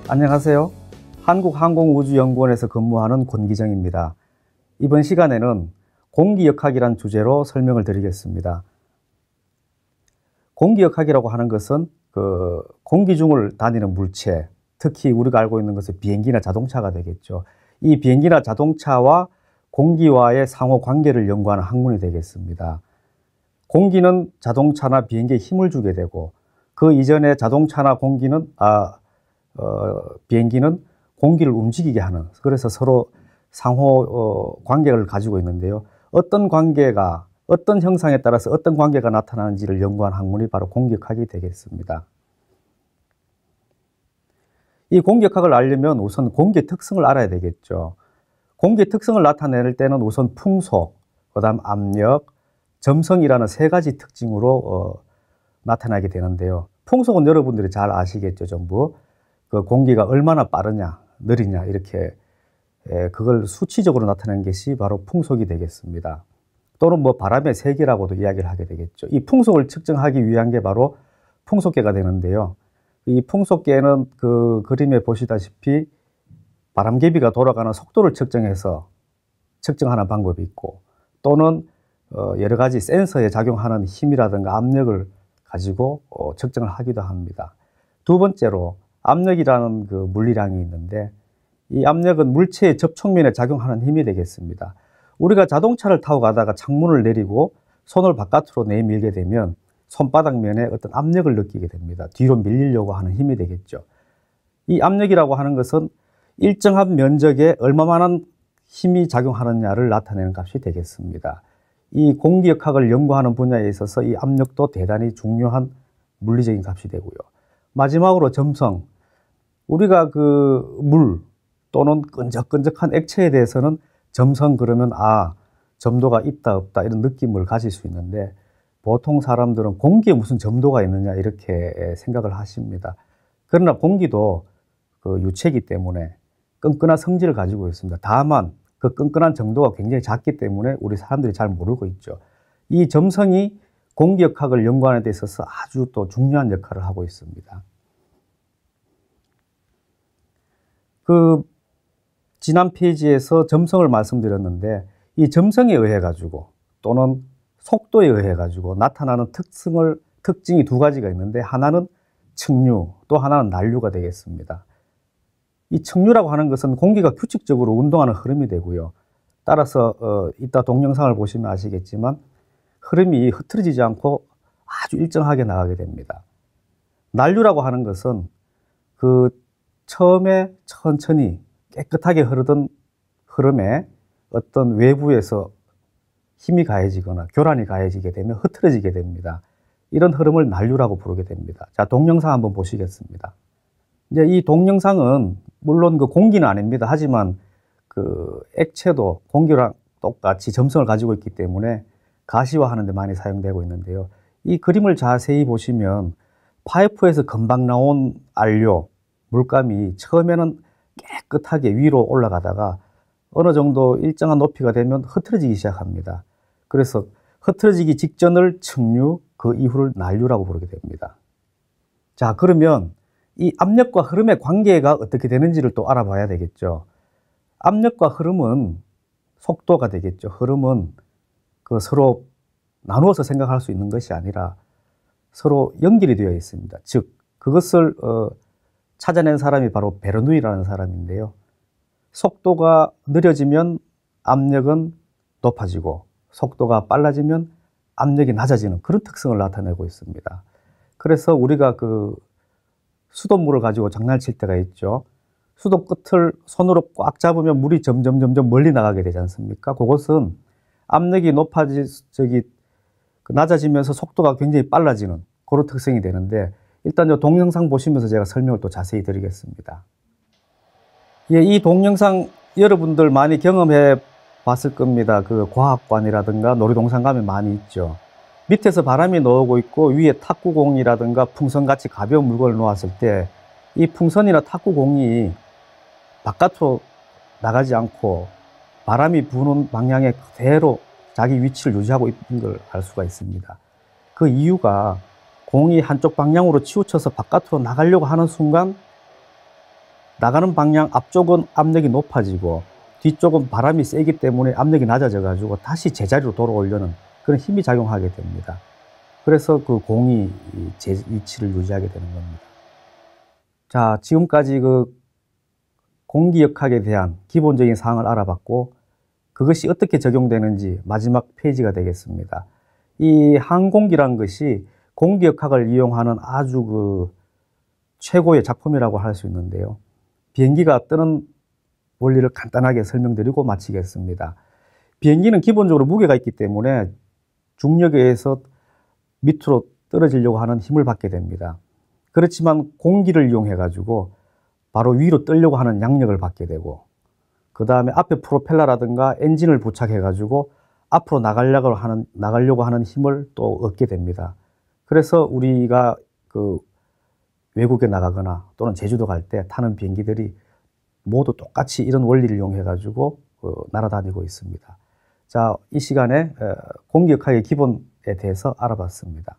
안녕하세요. 한국항공우주연구원에서 근무하는 권기정입니다. 이번 시간에는 공기역학이란 주제로 설명을 드리겠습니다. 공기역학이라고 하는 것은 공기 중을 다니는 물체, 특히 우리가 알고 있는 것은 비행기나 자동차가 되겠죠. 이 비행기나 자동차와 공기와의 상호 관계를 연구하는 학문이 되겠습니다. 공기는 자동차나 비행기에 힘을 주게 되고, 그 이전에 자동차나 비행기는 공기를 움직이게 하는, 그래서 서로 상호 관계를 가지고 있는데요. 어떤 형상에 따라서 어떤 관계가 나타나는지를 연구한 학문이 바로 공기역학이 되겠습니다. 이 공기역학을 알려면 우선 공기의 특성을 알아야 되겠죠. 공기의 특성을 나타낼 때는 우선 풍속, 그 다음 압력, 점성이라는 세 가지 특징으로 나타나게 되는데요. 풍속은 여러분들이 잘 아시겠죠, 전부. 그 공기가 얼마나 빠르냐, 느리냐, 이렇게 그걸 수치적으로 나타내는 것이 바로 풍속이 되겠습니다. 또는 바람의 세기라고도 이야기를 하게 되겠죠. 이 풍속을 측정하기 위한 게 바로 풍속계가 되는데요. 이 풍속계는 그 그림에 보시다시피 바람개비가 돌아가는 속도를 측정해서 측정하는 방법이 있고, 또는 여러 가지 센서에 작용하는 힘이라든가 압력을 가지고 측정을 하기도 합니다. 두 번째로 압력이라는 그 물리량이 있는데, 이 압력은 물체의 접촉면에 작용하는 힘이 되겠습니다. 우리가 자동차를 타고 가다가 창문을 내리고 손을 바깥으로 내밀게 되면 손바닥 면에 어떤 압력을 느끼게 됩니다. 뒤로 밀리려고 하는 힘이 되겠죠. 이 압력이라고 하는 것은 일정한 면적에 얼마만한 힘이 작용하느냐를 나타내는 값이 되겠습니다. 이 공기역학을 연구하는 분야에 있어서 이 압력도 대단히 중요한 물리적인 값이 되고요. 마지막으로 점성. 우리가 물 또는 끈적끈적한 액체에 대해서는 점성 그러면 점도가 있다 없다 이런 느낌을 가질 수 있는데, 보통 사람들은 공기에 무슨 점도가 있느냐 이렇게 생각을 하십니다. 그러나 공기도 유체이기 때문에 끈끈한 성질을 가지고 있습니다. 다만 그 끈끈한 정도가 굉장히 작기 때문에 우리 사람들이 잘 모르고 있죠. 이 점성이 공기역학을 연구하는 데 있어서 아주 또 중요한 역할을 하고 있습니다. 지난 페이지에서 점성을 말씀드렸는데, 이 점성에 의해 가지고 또는 속도에 의해 가지고 나타나는 특징이 두 가지가 있는데, 하나는 측류, 또 하나는 난류가 되겠습니다. 이 측류라고 하는 것은 공기가 규칙적으로 운동하는 흐름이 되고요. 따라서 이따 동영상을 보시면 아시겠지만 흐름이 흐트러지지 않고 아주 일정하게 나가게 됩니다. 난류라고 하는 것은 처음에 천천히 깨끗하게 흐르던 흐름에 어떤 외부에서 힘이 가해지거나 교란이 가해지게 되면 흐트러지게 됩니다. 이런 흐름을 난류라고 부르게 됩니다. 자, 동영상 한번 보시겠습니다. 이제 이 동영상은 물론 공기는 아닙니다. 하지만 액체도 공기랑 똑같이 점성을 가지고 있기 때문에 가시화하는 데 많이 사용되고 있는데요. 이 그림을 자세히 보시면 파이프에서 금방 나온 안료, 물감이 처음에는 깨끗하게 위로 올라가다가 어느 정도 일정한 높이가 되면 흐트러지기 시작합니다. 그래서 흐트러지기 직전을 측류, 그 이후를 난류라고 부르게 됩니다. 자, 그러면 이 압력과 흐름의 관계가 어떻게 되는지를 또 알아봐야 되겠죠. 압력과 흐름은 속도가 되겠죠. 흐름은 서로 나누어서 생각할 수 있는 것이 아니라 서로 연결이 되어 있습니다. 즉, 그것을 찾아낸 사람이 바로 베르누이라는 사람인데요. 속도가 느려지면 압력은 높아지고, 속도가 빨라지면 압력이 낮아지는 그런 특성을 나타내고 있습니다. 그래서 우리가 수돗물을 가지고 장난칠 때가 있죠. 수도 끝을 손으로 꽉 잡으면 물이 점점 멀리 나가게 되지 않습니까? 그것은 압력이 낮아지면서 속도가 굉장히 빨라지는 그런 특성이 되는데, 일단 이 동영상 보시면서 제가 설명을 또 자세히 드리겠습니다. 예, 이 동영상 여러분들 많이 경험해 봤을 겁니다. 과학관이라든가 놀이동산 가면 많이 있죠. 밑에서 바람이 나오고 있고 위에 탁구공이라든가 풍선같이 가벼운 물건을 놓았을 때 이 풍선이나 탁구공이 바깥으로 나가지 않고 바람이 부는 방향에 그대로 자기 위치를 유지하고 있는 걸 알 수가 있습니다. 그 이유가 공이 한쪽 방향으로 치우쳐서 바깥으로 나가려고 하는 순간 나가는 방향 앞쪽은 압력이 높아지고 뒤쪽은 바람이 세기 때문에 압력이 낮아져 가지고 다시 제자리로 돌아오려는 그런 힘이 작용하게 됩니다. 그래서 그 공이 제 위치를 유지하게 되는 겁니다. 자, 지금까지 그 공기역학에 대한 기본적인 사항을 알아봤고, 그것이 어떻게 적용되는지 마지막 페이지가 되겠습니다. 이 항공기란 것이 공기역학을 이용하는 아주 그 최고의 작품이라고 할 수 있는데요. 비행기가 뜨는 원리를 간단하게 설명드리고 마치겠습니다. 비행기는 기본적으로 무게가 있기 때문에 중력에 의해서 밑으로 떨어지려고 하는 힘을 받게 됩니다. 그렇지만 공기를 이용해 가지고 바로 위로 뜨려고 하는 양력을 받게 되고, 그 다음에 앞에 프로펠러라든가 엔진을 부착해 가지고 앞으로 나가려고 하는 힘을 또 얻게 됩니다. 그래서 우리가 그 외국에 나가거나 또는 제주도 갈 때 타는 비행기들이 모두 똑같이 이런 원리를 이용해 가지고 날아다니고 있습니다. 자, 이 시간에 공기역학의 기본에 대해서 알아봤습니다.